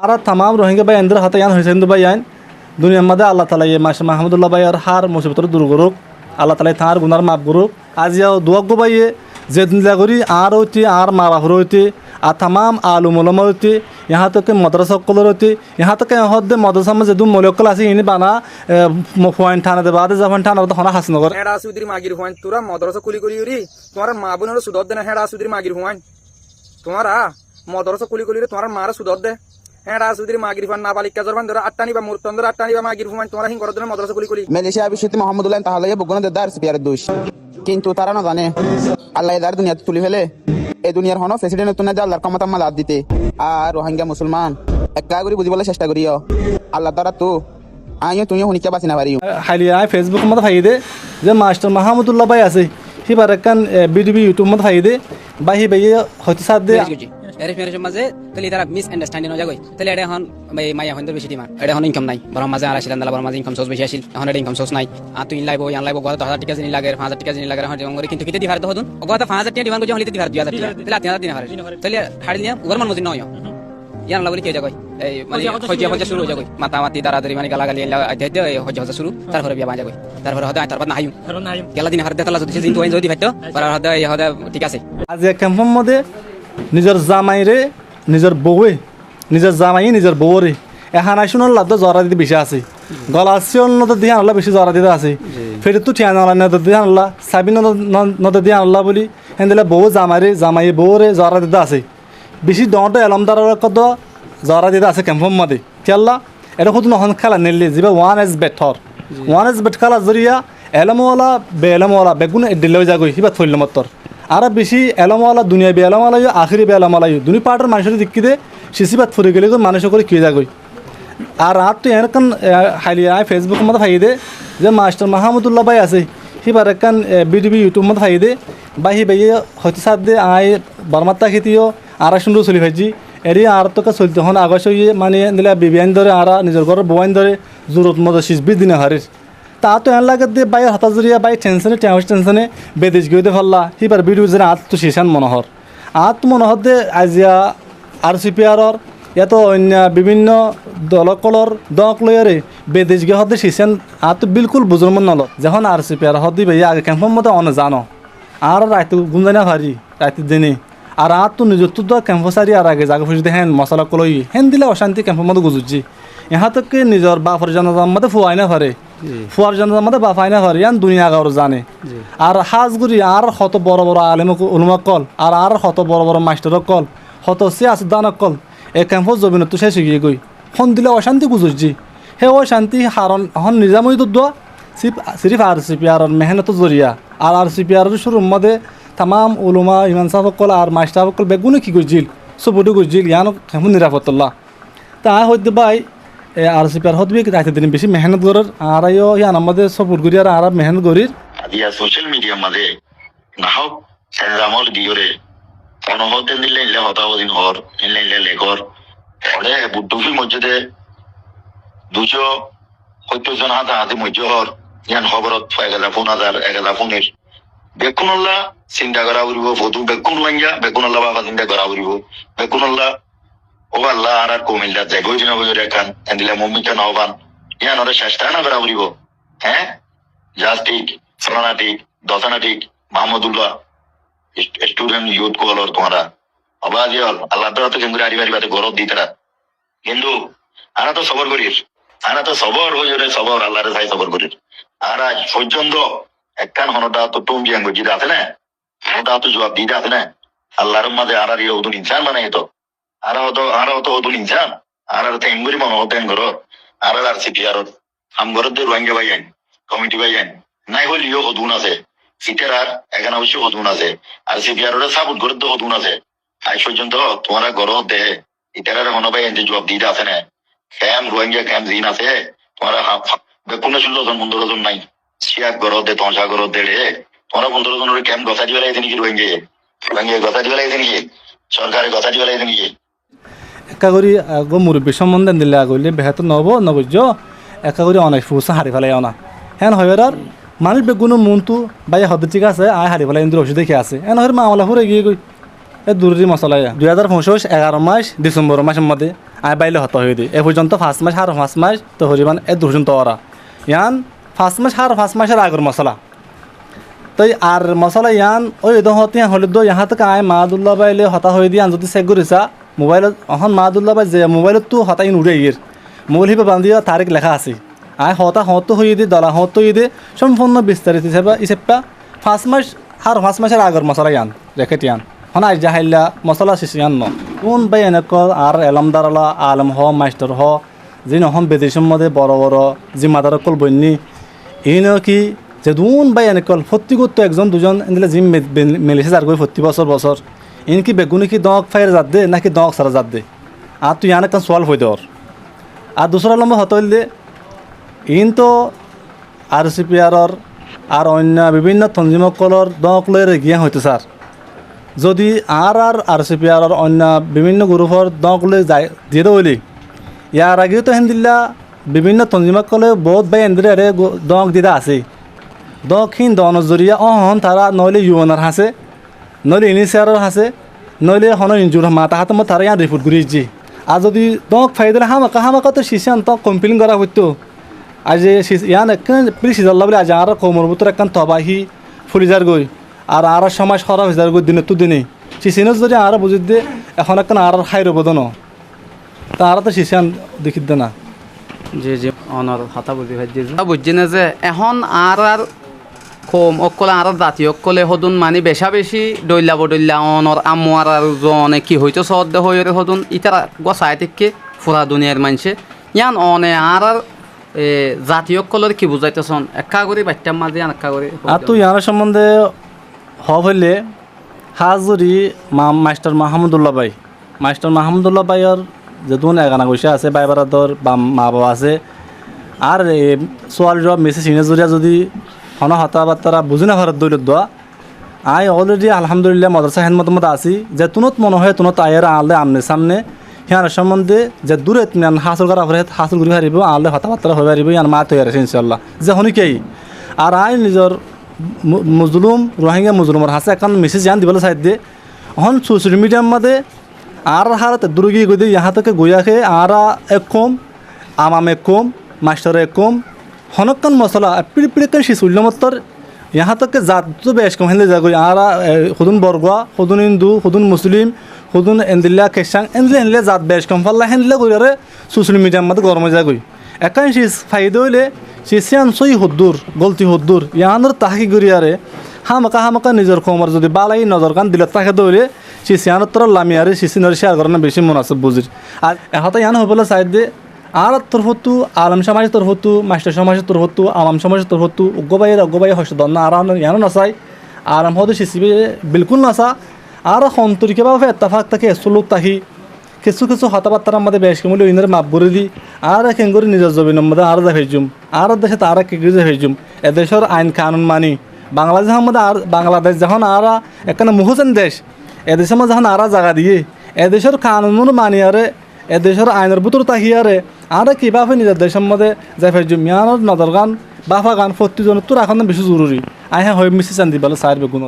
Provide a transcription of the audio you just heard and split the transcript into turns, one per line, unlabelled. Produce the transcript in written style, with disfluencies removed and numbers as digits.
আর তামাম রোহিঙ্গা ভাই এন্দ্র হাতে ইয়ান হয়েছে হিন্দু ভাই আইন দুনিয়ার মধ্যে আল্লাহ তালা ইয়ে মাসে মাহমুদুল্লাহ ভাই আর হার মুসিবতর দূর করুক আল্লাহ তালা তাঁর গুনার মাপ করুক আজ ইয়াও দুয়াক গো ভাইয়ে যে দিনলা করি আর হইতে আর মারা হর হইতে আর তামাম আলু মলম হইতে यहाँ तक के मदरसा कलर होती यहाँ तक हद मदरसा में जदू मोलकल आसी इन्हें बाना पॉइंट थाना दे बाद जब थाना तो खाना हसनगर
हेडा सुधरी मागिर हुआन तुरा मदरसा कुली कुली रे तुम्हारा माँ बुन सुदत देना हेडा सुधरी मागिर हुआन तुम्हारा मदरसा कुली कुली रे तुम्हारा मारा सुदत दे हेडा सुधरी मागिर हुआन नाबालिग का जरबान दरा अट्टानी बा मुर्तंदर अट्टानी बा मागिर हुआन तुम्हारा हिंग करदना मदरसा कुली कुली
মালয়েশিয়া বিশ্বতে মোহাম্মদুল্লাহ তাহলে বগুনা দেদার সিপিয়ার দোষ কিন্তু তারা না জানে আল্লাহ এদার দুনিয়াতে তুলি ফেলে এই দুনিয়ার হনো প্রেসিডেন্ট নতুন যে আল্লাহর ক্ষমতা মালাত দিতে আর রোহিঙ্গা মুসলমান একটা করে বুঝিবলে চেষ্টা করিও আল্লাহ দ্বারা তো আইও তুমি হনিকে বাঁচি না পারিও
হালিয়া ফেসবুক মধ্যে ফাইদে যে মাস্টার মাহমুদুল্লাহ ভাই আছে হিবার একখান বিডিবি ইউটিউব মধ্যে ফাইদে বা হি ভাই হতে সাথ দে
এর ফেরের মাঝে তাহলে তারা মিস আন্ডারস্ট্যান্ডিং হয়ে যায় তাহলে এটা এখন মাইয়া হইন্দর বেশি ডিমান্ড এটা এখন ইনকাম নাই বরং মাঝে আর আসিলাম বরং মাঝে ইনকাম সোর্স বেশি আসিল এখন এটা ইনকাম সোর্স নাই আর তুই লাইবো ইয়ান লাইবো গত 1000 টাকা জিনি লাগে 5000 টাকা জিনি লাগে এখন ডিমান্ড করে কিন্তু কিতে দিবার তো হদুন গত 5000 টাকা ডিমান্ড করে হলিতে দিবার 2000 টাকা তাহলে 3000 দিন হারে তাহলে হাড়ি নিয়া ওভার মান মজিন নয় ইয়ান লাগলি কে যায় এই মানে হজ্জা শুরু হয়ে যায় মাথা মাতি দাঁড়াদাঁড়ি মানে গালাগালি আইতে হজ্জা শুরু তারপরে বিয়া বাজা তারপরে হদা তারপর না হাইম গেলা দিন হারে দেখালা যদি দিন তো যদি ভাইতো পরে হদা ঠিক আছে
আজ ক্যাম্পের মধ্যে নিজের জামাইরে নিজের বউয়ে নিজের জামাই নিজের বউরে এখন আইসুন লাভ তো জরা দিতে বেশি আছে গলা শিওল নদর দিয়ে আনলা বেশি জরা দিতে আছে ফের তো ঠিয়া নলা নদর দিয়ে আনলা সাবি নদর দিয়ে আনলা বলি হেন দিলে বউ জামাইরে জামাই বউরে জরা দিতে আছে বেশি দঁটো এলমদারের কত জরা দিতে আছে ক্যাম্পের মধ্যে খেললা এটা কত নহন খেলা নিলে যাবে one age বেটর one age bet খেলা জরিয়া এলমওয়ালা বেলমওয়ালা বেগুন দিলেও যাগই সিবা থইল মতর আর বেশি এলমওয়ালা দুনিয়া বেলমওয়ালা আখিরি বেলমওয়ালা দুনি পার্টের মানুষের দিকে সিসিবাদ ফুরে গেলে মানুষ করে কিয়ে যাগই আর আর তো এরকম হাইলিয়া ফেসবুকের মধ্যে ফাইদে যে মাস্টার মাহমুদুল্লাহ ভাই আছে সিবার একখান বিডিবি ইউটিউব মধ্যে ফাইদে বা হি ভাই হতে সাথ দে আয় বর্মাত্তা খেতিও আর সুন্দর চলি ভাইজি এরি আর তোকে চলতে হন আগস মানে দিলে বিবিয়ান ধরে আর নিজের ঘরের বয়ান ধরে জোরত মতো সিসবি দিনে হারিস তা তো এন লাগে দিয়ে বাই হঠাৎ জরিয়া বাই টেনশনে টেনশনে বেদেশ গিয়ে ফেললা সিবার ভিডিও যে আত তো শেষান মনোহর আত মনোহর দে আজিয়া আর সিপিআরর ইয়াতো অন্য বিভিন্ন দলকলর দক লয়ারে বেদেশ গিয়ে হতে শেষান আত তো বিলকুল বুঝর মন নল যখন আর সিপিআর হতে ভাই আগে ক্যাম্পের মতো অনে জানো আর রাইতে গুঞ্জানা ভারি রাইতের দিনে আর আর তো নিজের তো ক্যাম্পাসারি আর আগে জায়গা ফুসি হেন মশলা কলই হেন দিলে অশান্তি ক্যাম্পের মধ্যে গুজুজি ইহা থেকে নিজের বাপর জানাজার মধ্যে ফুয়াই না পারে ফুয়ার জানাজার মধ্যে বাপাই না পারে ইয়ান দুনিয়া গাওয়ার জানে আর হাজগুড়ি আর কত বড় বড় আলেম উলমা কল আর কত বড় বড় মাস্টার কল কত সে আছে দানক কল এই ক্যাম্পর জমিন তো শেষ হয়ে গই ফোন দিলে অশান্তি গুজুজি হে অশান্তি হারণ হন নিজামই তো দোয়া সিরিফ আর সিপিআর মেহনত জরিয়া আর সিপিআর শুরুর মধ্যে তামাম উলমা ইমান সাহেব কল আর মাস্টার কল বেগুনে কি করছিল সবুটি করছিল ইয়ানো কেমন নিরাপত্তল্লা তা হইতে ভাই আর সিপিআর হতে রাইতে দিন বেশি মেহনত করার আর ইয়ান আমাদের সপোর্ট করি আর মেহনত করি
আদিয়া সোশ্যাল মিডিয়া মাঝে নাহক সেনজামল দিয়রে অনহতে দিলে ইলে হতাবদিন হর ইলে ইলে লেখর ওরে বুদ্ধুফি মসজিদে 270 জন হাতে মসজিদ হর ইয়ান খবরত 1000 ফোনের বেকুনল্লা চিন্তা করা উড়িব ফটো বেকুন লাঙ্গা বেকুনল্লা বাবা চিন্তা করা উড়িব বেকুনল্লা ও আল্লাহ আর কমিল্লা যাই গই দিনা বজরে খান এন্দিলা মম্মিকা নবান ইয়ান ওরে চেষ্টা না করা উড়িব হ্যাঁ জাস্টিক ফলানাটিক দশানাটিক মাহমুদুল্লাহ স্টুডেন্ট ইউথ কলর তোমরা অবাজি হল আল্লাহ তাআলা তো কেমন আরি বাড়ি গরব দিতরা কিন্তু আরা তো সবর করিস আরা তো সবর হইরে সবর আল্লাহর চাই সবর করিস আর আজ পর্যন্ত একখান হনটা তো তুমি জিয়াঙ্গ জিদা আছে না হনটা তো জবাব দিতে আছে না আল্লাহর মাঝে আর ইয়ে হতুন ইনসান বানাই তো আর তো হতুন ইনসান আর তো এমগুরি মনে হতেন ঘর আর সিপিআর আমগরতে রোহিঙ্গা ভাইয়ান কমিটি ভাইয়ান নাই হলিও হতুন আছে সিটের আর এখানে অবশ্য হতুন আছে আর সিপিআর সাপোর্ট করে তো হতুন আছে আজ পর্যন্ত তোমারা ঘর দে ইটার হন ভাই যে জবাব দিতে আছে না ক্যাম্প রোহিঙ্গা ক্যাম্প জিন আছে তোমারা বেকুনে 16 জন 15 জন নাই সিয়াক ঘর দে তঞ্চা ঘর দে রে তোমরা 15 জনের ক্যাম্প গছা দিবে লাগছে নাকি রোহিঙ্গা গছা দিবে লাগছে নাকি সরকারের গছা দিবে লাগছে নাকি
একা করি গো মুরব্বী সম্বন্ধে দিলে আগলে বেহাত নবুজ একা করি অনেক ফুসা হারি ফেলাই না হ্যাঁ হয় আর মানুষ বেগুনো মনটো বাই হদ ঠিক আছে আয় হারি ফেলাই ইন্দ্র ওষুধ দেখে আছে এন হয় মামলা ফুরে গিয়ে গই এই দূরেরই মশলা 2025 11 মাস ডিসেম্বর মাসের মধ্যে আয় বাইলে হতা হয়ে দিই এ পর্যন্ত 5 মাস আর 5 মাস তো হরিবান এ দুর্জন তো ওরা ইয়ান 5 মাস আর 5 মাসের আগের মশলা তো আর মশলা ইয়ান ওই দহতি হলে দো ইহা থেকে আয় মাহাদুল্লাহ বাইলে হতা হয়ে দিয়ে যদি চেক করিছা মোবাইলত এখন মাহাদুল্লাহ বাই যে মোবাইলত তো হতা ইন উড়ে গিয়ে মোবাইল হিপে বান্ধিয়া তারিখ লেখা আছে আয় হতা হত হয়ে দিয়ে দলা হত হয়ে দিয়ে সম্পূর্ণ বিস্তারিত হিসেবে ইসেপটা 5 মাস আর 5 মাসের আগের মশলা ইয়ান রেখেটি ইয়ান হন আজ যাহাইলা মশলা শেষ ইয়ান ন কোন বাই এনেকল আর এলামদারলা আলম হ মাস্টার হ যে নহম বিদেশের মধ্যে বড় বড় যে মাদার কল বন্যি এই ন কি যে দুন বাই এনেকল ফত্তি করতো একজন দুজন এনে জিম মেলেছে যার গই 40 বছর ইনকি বেগুনি কি দক ফায়ার জাত দে নাকি দক সারা জাত দে আর তুই ইয়ান একটা সোয়াল হয়ে দেওয়ার আর দুসরা নম্বর হতইল দে ইন তো RCPR আর অন্য বিভিন্ন তঞ্জিমকলর দক লয়ে গিয়া হইতো স্যার যদি আর RCPR অন্য বিভিন্ন গ্রুপর দক লয়ে যায় দিয়ে দেবলি ইয়ার আগেও তো হেন্দিল্লা বিভিন্ন তঞ্জিমকলে বহুত বাই এন্দ্রে আরে দক দিদা আছে দক্ষিণ দন জরিয়া অহন তারা নইলে ইউএনআর হাসে নইলে ইনিশিয়ার হাসে নইলে হন ইনজুর মাতা হাতে মত তারা ইয়ান রিপোর্ট করিয়েছি আর যদি দক ফাইদে হামাকা তো শিশান তো কমপ্লেন করা হইতো আজ ইয়ান একখান প্লিজ সিজাল্লা বলে আজ আর কোমর ভিতরে একখান তবাহি ফুলিজার গই আর সমাজ খরা হয়ে যার গই দিনে তো দিনে শিশিনত যদি আর বুঝি দে এখন একখান আর খাই রব ন তা আর তো শিশান দেখি দে না
জি অনর হাতা বুঝি ভাই বুঝছি না যে এখন আর কম অকলে আর জাতি অকলে সদুন মানে বেশি ডইলা অনর আমুয়ার আর জনে কি হইতো সদ্দে হয়ে সদুন ইতারা গছাই থেকে ফুরা দুনিয়ার মানুষে ইয়ান অনে আর জাতীয় কলর কি বুঝাইতেছন একা করে বাচ্চার মাঝে একা করে
আর তুই ইয়ার সম্বন্ধে হইলে হাজুরি মাস্টার মাহমুদুল্লাহ ভাইয়ের যেতুন এগানা গৈছে আছে বাই বারাদর বা মা বাবা আছে আর ছোৱালীৰ মেসেজ সিনেজুরিয়া যদি হন হতা বার্তারা বুঝি না ভারত দৈলত দোয়া আই অলরেডি আলহামদুলিল্লাহ মাদ্রাসা হেন মতামত আছি যে তুনত মনে হয় তুনত আয়ের আলে আমনে সামনে হিয়ার সম্বন্ধে যে দূরে মিয়ান হাসল করা হলে হাসল ঘুরি হারিব আলে হতা বার্তারা হয়ে হারিব ইয়ান মা তৈরি আছে ইনশাল্লাহ যে হনিকেই আর আই নিজের মুজলুম রোহিঙ্গা মুজলুমর হাসে এখন মেসেজ জান দিবলৈ চাই দিয়ে এখন সোশ্যাল মিডিয়ার মধ্যে আর হারতে দুর্গি গদি ইহা থেকে গইয়াকে আর এক কম আমাম এক কম মাস্টার এক কম হনকান মশলা পিড়িকান শিশুল্যমত্তর ইহা থেকে জাত তো বেশ কম হেলে যাগই আর হুদুন বরগুয়া হুদুন হিন্দু হুদুন মুসলিম হুদুন এন্দিল্লা খেসাং এন্দিলে জাত বেশ কম ফাল্লা হেনলে গইয়ারে সোশ্যাল মিডিয়ার মধ্যে গরমে যাগই একান শিস ফাইদে হইলে শিশিয়ান সই হদ্দুর গলতি হদ্দুর ইয়ানোর তাহাকি গরিয়ারে হামাকা নিজের খমর যদি বালাই নজর কান দিলে তাকে দৌড়ে শিশিয়ানোর তোর লামিয়ারে শিশিনের শেয়ার করানো বেশি মুনাসব বুঝির আর এহতা ইয়ান হবলে সাইড দিয়ে আর তরফতু আলম সমাজের তরফতু মাস্টার সমাজের তরফতু আলাম সমাজের তরফতু অজ্ঞবাই হস্ত দন্না আর ইয়ানো নাচাই আরাম হতে শিশিবে বিলকুল নাচা আর সন্তরিকে বা এত্তাফাক তাকে এসলুক তাহি কিছু হতাবার্তার মধ্যে বেশ কমলে ইনারে মাপ বলে দি আর এক করে নিজের জমিনের মধ্যে আর ভেজুম আর দেশে তারা কেগড়ে ভেজুম এদেশের আইন কানুন মানি বাংলাদেশের মধ্যে আর বাংলাদেশ যখন আর একখানে মুহসেন দেশ এদেশের মধ্যে যখন আর জায়গা দিয়ে এদেশের কানুন মানি আরে এদেশের আইনের বুতর তাহিয়ারে আর কীভাবে নিজের দেশের মধ্যে যাই ভেজুম ইয়ানোর নজর গান বাফা গান প্রতিজনের তোর এখন বেশি জরুরি আই হ্যাঁ হয়ে মিশি চান দিবালে সাইড বেগুন